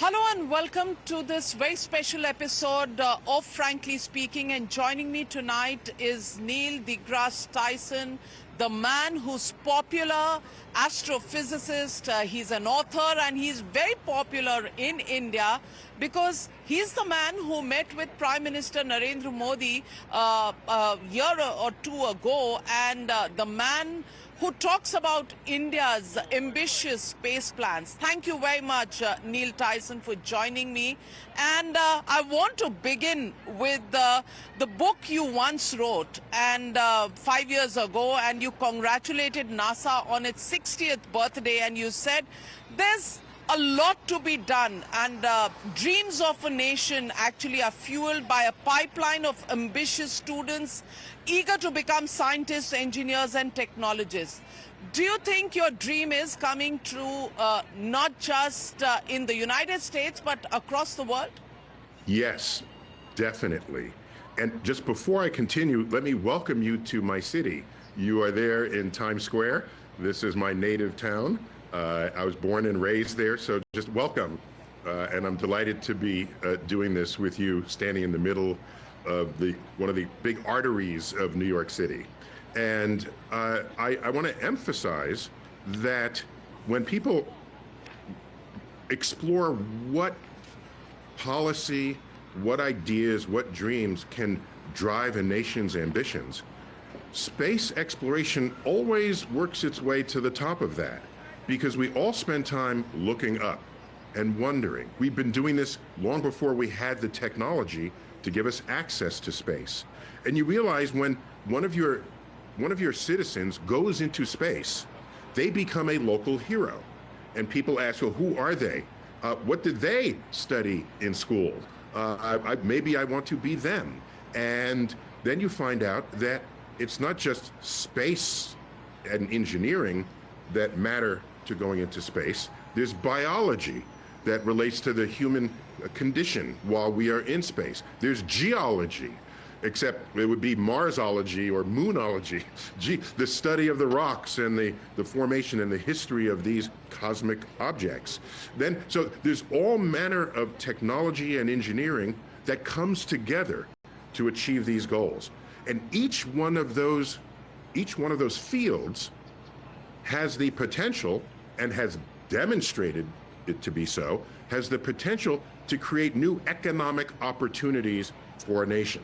Hello and welcome to this very special episode of Frankly Speaking. And joining me tonight is Neil Degrasse Tyson, the man who's popular astrophysicist. He's an author and he's very popular in India because he's the man who met with Prime Minister Narendra Modi a year or two ago, and the man who talks about India's ambitious space plans. Thank you very much, Neil Tyson, for joining me. And I want to begin with the book you once wrote and 5 years ago, and you congratulated NASA on its 60th birthday, and you said there's a lot to be done, and dreams of a nation actually are fueled by a pipeline of ambitious students eager to become scientists, engineers, and technologists. Do you think your dream is coming true not just in the United States, but across the world? Yes, definitely. And just before I continue, let me welcome you to my city. You are there in Times Square. This is my native town. I was born and raised there, so just welcome. And I'm delighted to be doing this with you, standing in the middle of one of the big arteries of New York City. And I want to emphasize that when people explore what policy, what ideas, what dreams can drive a nation's ambitions, space exploration always works its way to the top of that, because we all spend time looking up and wondering. We've been doing this long before we had the technology to give us access to space. And you realize when one of your citizens goes into space, they become a local hero. And people ask, well, who are they? What did they study in school? Maybe I want to be them. And then you find out that it's not just space and engineering that matter to going into space. There's biology that relates to the human condition while we are in space. There's geology, except it would be Marsology or Moonology, the study of the rocks and the formation and the history of these cosmic objects. So there's all manner of technology and engineering that comes together to achieve these goals. And each one of those fields has the potential, and has demonstrated it to be so, has the potential to create new economic opportunities for a nation.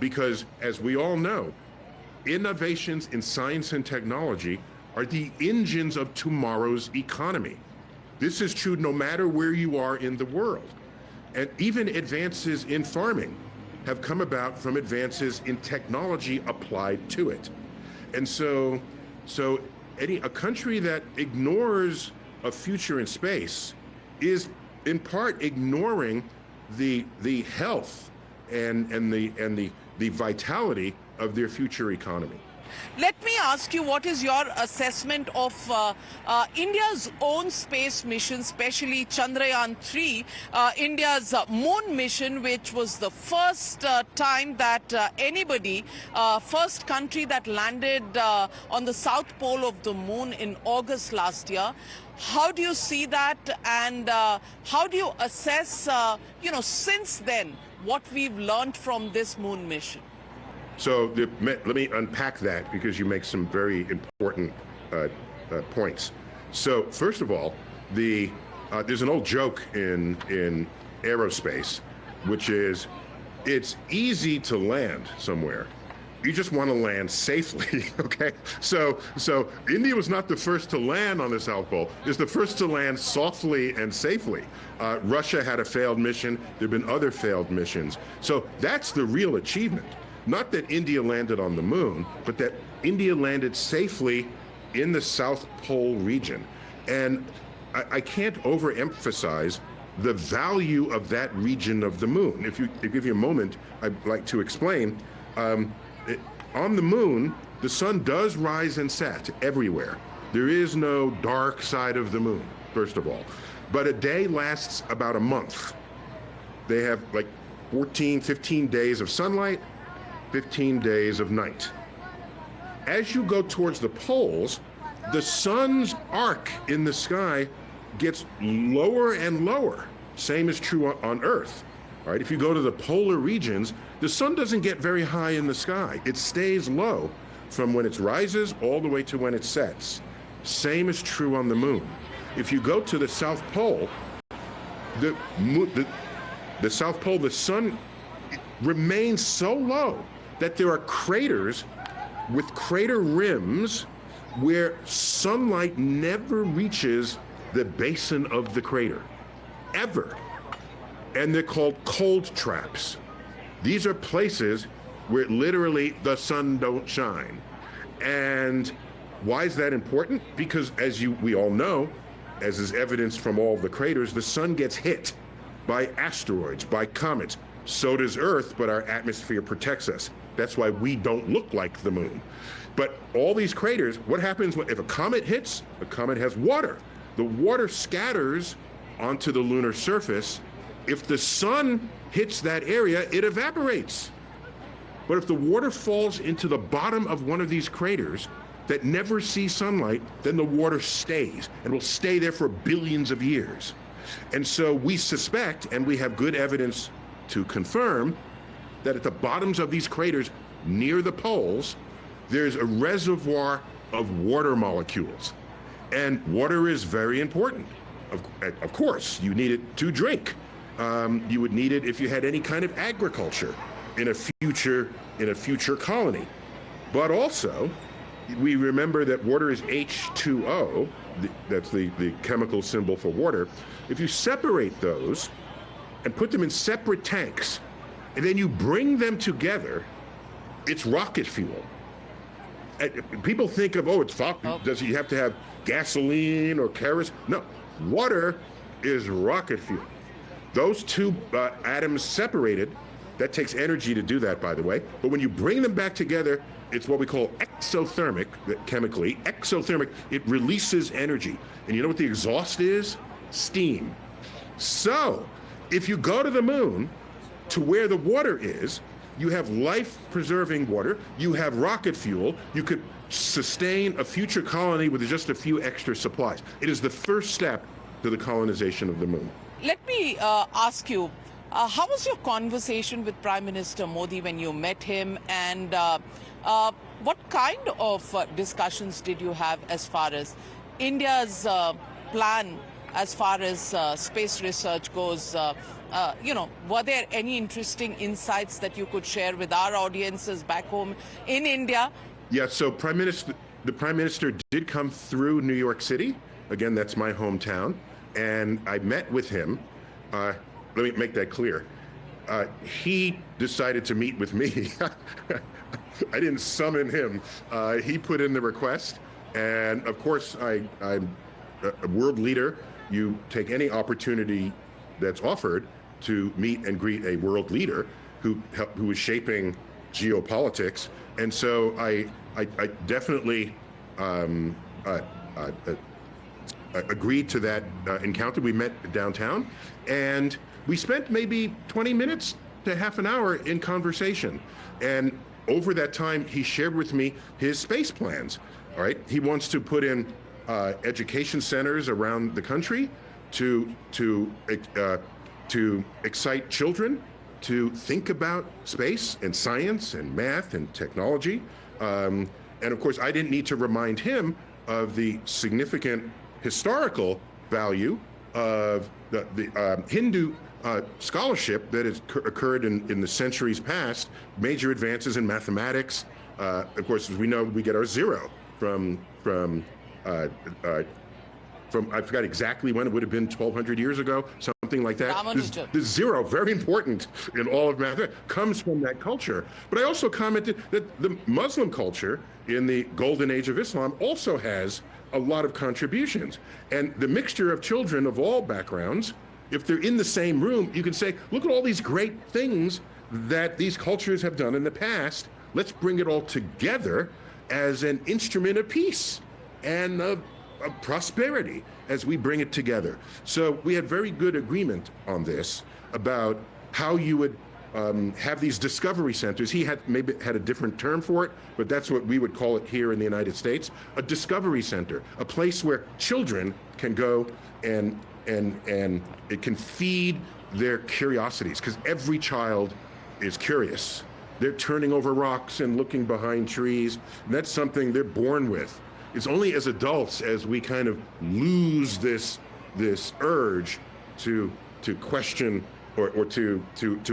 Because as we all know, innovations in science and technology are the engines of tomorrow's economy. This is true no matter where you are in the world. And even advances in farming have come about from advances in technology applied to it. And so a country that ignores a future in space is in part ignoring the health and the vitality of their future economy. Let me ask you, what is your assessment of India's own space mission, especially Chandrayaan-3, India's moon mission, which was the first time that first country that landed on the south pole of the moon in August last year. How do you see that, and how do you assess, since then, what we've learned from this moon mission? So let me unpack that, because you make some very important points. So first of all, there's an old joke in aerospace, which is it's easy to land somewhere. You just want to land safely, okay? So India was not the first to land on the South Pole. It's the first to land softly and safely. Russia had a failed mission. There have been other failed missions. So that's the real achievement. Not that India landed on the moon, but that India landed safely in the South Pole region. And I can't overemphasize the value of that region of the moon. If you give you a moment, I'd like to explain. On the moon, the sun does rise and set everywhere. There is no dark side of the moon, first of all. But a day lasts about a month. They have like 14, 15 days of sunlight, 15 days of night. As you go towards the poles, the sun's arc in the sky gets lower and lower. Same is true on Earth. All right, if you go to the polar regions, the sun doesn't get very high in the sky. It stays low from when it rises all the way to when it sets. Same is true on the moon. If you go to the South Pole, the South Pole, the sun remains so low that there are craters with crater rims where sunlight never reaches the basin of the crater, ever. And they're called cold traps. These are places where literally the sun don't shine. And why is that important? Because we all know, as is evidenced from all the craters, the sun gets hit by asteroids, by comets. So does Earth, but our atmosphere protects us. That's why we don't look like the moon. But all these craters, what happens if a comet hits? A comet has water. The water scatters onto the lunar surface. If the sun hits that area, it evaporates. But if the water falls into the bottom of one of these craters that never see sunlight, then the water stays and will stay there for billions of years. And so we suspect, and we have good evidence to confirm, that at the bottoms of these craters near the poles, there's a reservoir of water molecules. And water is very important. Of course, you need it to drink. You would need it if you had any kind of agriculture in a future colony. But also, we remember that water is H2O, that's the chemical symbol for water. If you separate those and put them in separate tanks, and then you bring them together, it's rocket fuel. People think of, does he have to have gasoline or kerosene? No, water is rocket fuel. Those two atoms separated, that takes energy to do that, by the way, but when you bring them back together, it's what we call exothermic, chemically. Exothermic, it releases energy. And you know what the exhaust is? Steam. So, if you go to the moon, to where the water is, you have life-preserving water, you have rocket fuel, you could sustain a future colony with just a few extra supplies. It is the first step to the colonization of the moon. Let me ask you, how was your conversation with Prime Minister Modi when you met him, and what kind of discussions did you have as far as India's plan as far as space research goes? Were there any interesting insights that you could share with our audiences back home in India? Yeah, so the Prime Minister did come through New York City. Again, that's my hometown. And I met with him. Let me make that clear. He decided to meet with me. I didn't summon him. He put in the request. And of course, I'm a world leader. You take any opportunity that's offered to meet and greet a world leader who is shaping geopolitics. And so I definitely agreed to that encounter. We met downtown, and we spent maybe 20 minutes to half an hour in conversation. And over that time, he shared with me his space plans. All right, he wants to put in education centers around the country to excite children to think about space and science and math and technology. And of course, I didn't need to remind him of the significant historical value of the Hindu scholarship that has occurred in the centuries past, major advances in mathematics. Of course, as we know, we get our zero from I forgot exactly when, it would have been 1,200 years ago, something like that. The zero, very important in all of math, comes from that culture. But I also commented that the Muslim culture in the golden age of Islam also has a lot of contributions. And the mixture of children of all backgrounds, if they're in the same room, you can say, look at all these great things that these cultures have done in the past. Let's bring it all together as an instrument of peace and of prosperity as we bring it together. So we had very good agreement on this about how you would have these discovery centers. He had maybe had a different term for it, but that's what we would call it here in the United States, a discovery center, a place where children can go and it can feed their curiosities, because every child is curious. They're turning over rocks and looking behind trees. And that's something they're born with. It's only as adults as we kind of lose this urge to question or to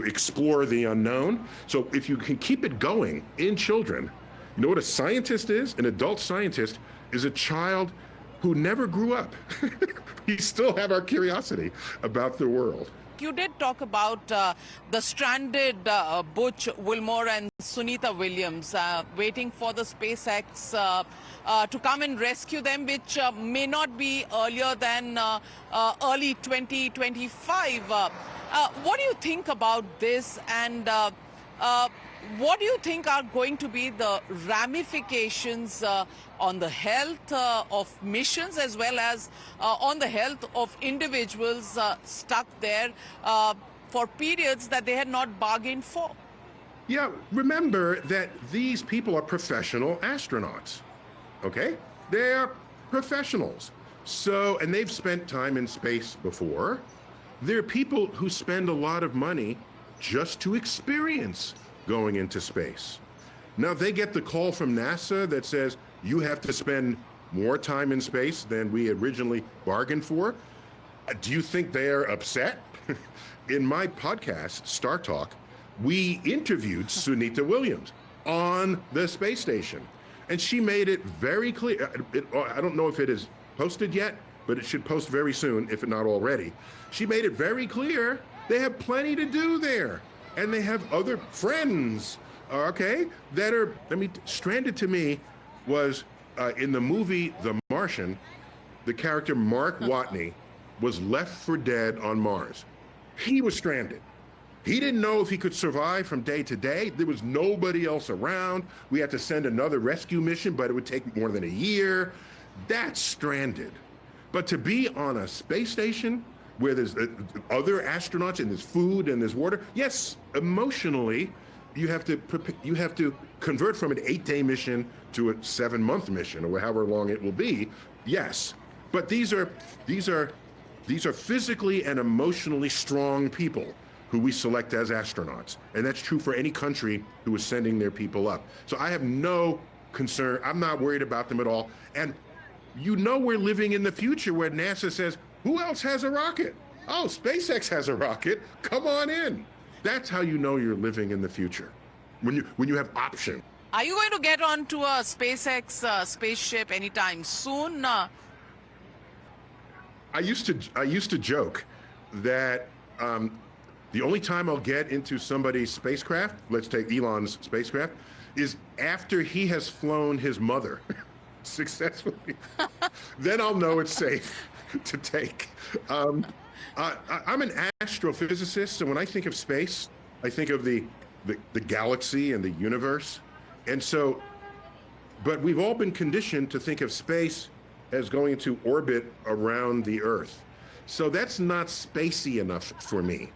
explore the unknown. So if you can keep it going in children, you know what a scientist is? An adult scientist is a child who never grew up. We still have our curiosity about the world. You did talk about the stranded Butch Wilmore and Sunita Williams waiting for the SpaceX to come and rescue them, which may not be earlier than early 2025. What do you think about this, and what do you think are going to be the ramifications on the health of missions as well as on the health of individuals stuck there for periods that they had not bargained for? Yeah, remember that these people are professional astronauts, okay? They're professionals. So, and they've spent time in space before. They're people who spend a lot of money just to experience going into space. Now, they get the call from NASA that says, you have to spend more time in space than we originally bargained for. Do you think they're upset? In my podcast, Star Talk, we interviewed Sunita Williams on the space station. And she made it very clear. I don't know if it is posted yet, but it should post very soon, if not already. She made it very clear they have plenty to do there. And they have other friends, okay, that are, stranded to me was in the movie The Martian, the character Mark Watney was left for dead on Mars. He was stranded. He didn't know if he could survive from day to day. There was nobody else around. We had to send another rescue mission, but it would take more than a year. That's stranded. But to be on a space station where there's other astronauts and there's food and there's water, yes, emotionally, you have to convert from an 8-day mission to a 7-month mission, or however long it will be. Yes, but these are physically and emotionally strong people who we select as astronauts, and that's true for any country who is sending their people up. So I have no concern. I'm not worried about them at all. And you know, we're living in the future where NASA says, who else has a rocket? Oh, SpaceX has a rocket. Come on in. That's how you know you're living in the future, when you have options. Are you going to get onto a SpaceX spaceship anytime soon? I used to joke that the only time I'll get into somebody's spacecraft, let's take Elon's spacecraft, is after he has flown his mother successfully. Then I'll know it's safe to take. I'm an astrophysicist, so when I think of space, I think of the galaxy and the universe. And so, but we've all been conditioned to think of space as going to orbit around the Earth. So that's not spacey enough for me.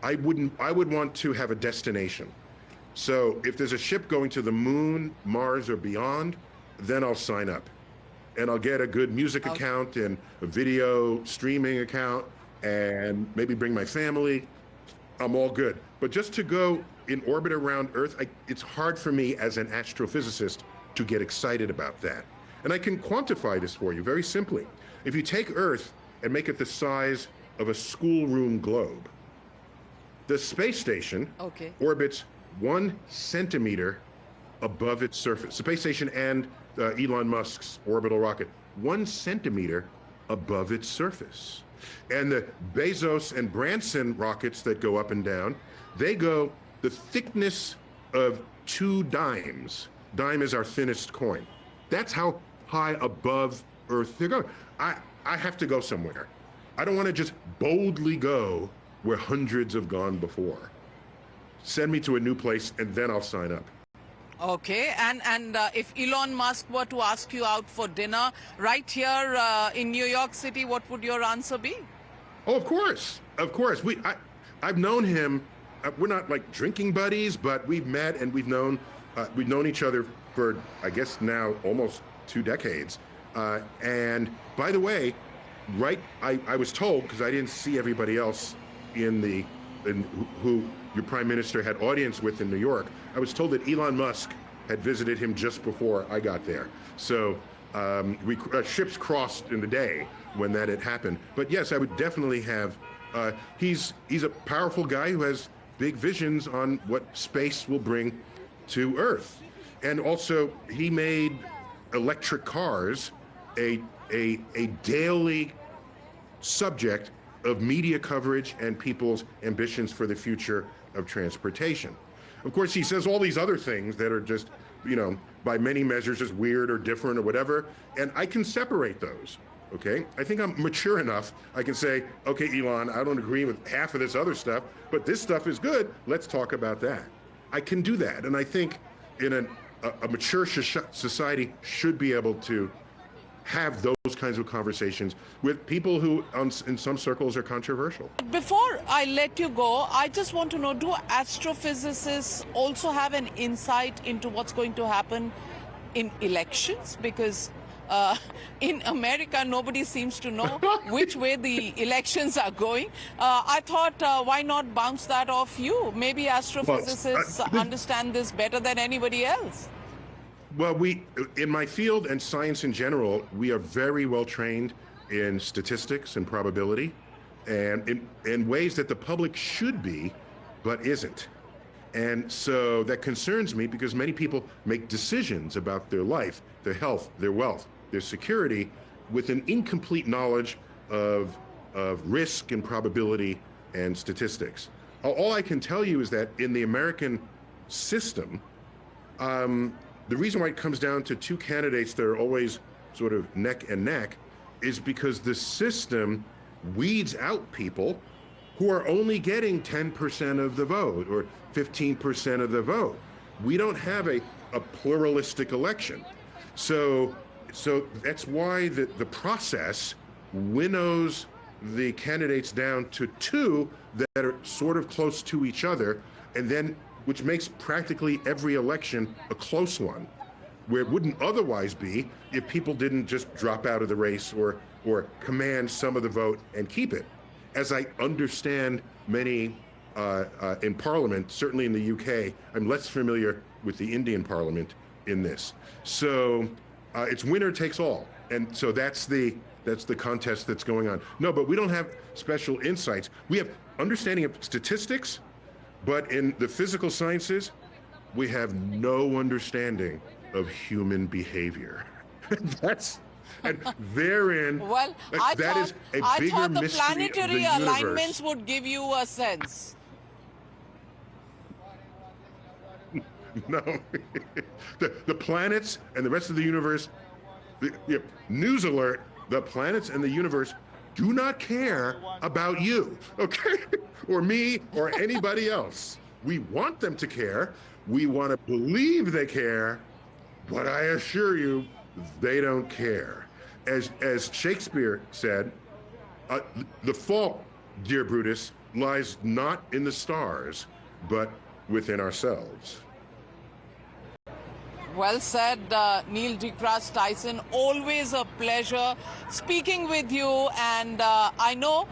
I would want to have a destination. So if there's a ship going to the moon, Mars, or beyond, then I'll sign up. And I'll get a good music account and a video streaming account and maybe bring my family. I'm all good. But just to go in orbit around Earth, it's hard for me as an astrophysicist to get excited about that. And I can quantify this for you very simply. If you take Earth and make it the size of a schoolroom globe, the space station orbits 1 centimeter above its surface. The space station and Elon Musk's orbital rocket, 1 centimeter above its surface. And the Bezos and Branson rockets that go up and down, they go the thickness of 2 dimes. Dime is our thinnest coin. That's how high above Earth they're going. I have to go somewhere. I don't want to just boldly go where hundreds have gone before. Send me to a new place and then I'll sign up. Okay, and if Elon Musk were to ask you out for dinner right here in New York City, what would your answer be? Oh, of course, of course. I've known him we're not like drinking buddies, but we've met and we've known each other for, I guess now almost 2 decades. And by the way, I was told, because I didn't see everybody else who your prime minister had audience with in New York, I was told that Elon Musk had visited him just before I got there. So ships crossed in the day when that had happened. But yes, I would definitely have. He's a powerful guy who has big visions on what space will bring to Earth, and also he made electric cars a daily subject of media coverage and people's ambitions for the future of transportation. Of course, he says all these other things that are just, by many measures, just weird or different or whatever, and I can separate those. Okay, I think I'm mature enough. I can say, okay, Elon, I don't agree with half of this other stuff, but this stuff is good. Let's talk about that. I can do that, and I think in a mature society should be able to have those kinds of conversations with people who, in some circles, are controversial. Before I let you go, I just want to know, do astrophysicists also have an insight into what's going to happen in elections? Because in America, nobody seems to know which way the elections are going. I thought, why not bounce that off you? Maybe astrophysicists understand this better than anybody else. Well, in my field and science in general, we are very well trained in statistics and probability, and in ways that the public should be, but isn't. And so that concerns me because many people make decisions about their life, their health, their wealth, their security with an incomplete knowledge of risk and probability and statistics. All I can tell you is that in the American system, the reason why it comes down to 2 candidates that are always sort of neck and neck is because the system weeds out people who are only getting 10% of the vote or 15% of the vote. We don't have a pluralistic election. So that's why the process winnows the candidates down to 2 that are sort of close to each other, and then which makes practically every election a close one, where it wouldn't otherwise be if people didn't just drop out of the race or command some of the vote and keep it. As I understand many in Parliament, certainly in the UK, I'm less familiar with the Indian Parliament in this. So it's winner takes all, and so that's the contest that's going on. No, but we don't have special insights. We have understanding of statistics, but in the physical sciences, we have no understanding of human behavior. And therein, well, I thought the planetary alignments would give you a sense. No, the planets and the rest of the universe, news alert, the planets and the universe do not care about you, okay? Or me, or anybody else. We want them to care. We want to believe they care, but I assure you, they don't care. As Shakespeare said, the fault, dear Brutus, lies not in the stars, but within ourselves. Well said, Neil Degrasse Tyson. Always a pleasure speaking with you. And I know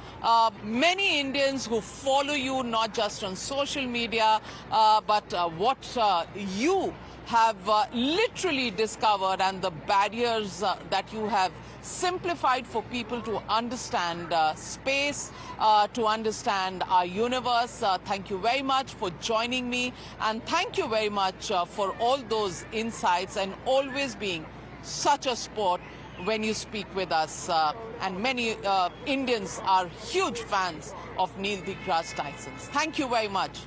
many Indians who follow you, not just on social media, but what you have literally discovered and the barriers that you have simplified for people to understand space, to understand our universe. Thank you very much for joining me, and thank you very much for all those insights and always being such a sport when you speak with us. And many Indians are huge fans of Neil Degrasse Tyson. Thank you very much.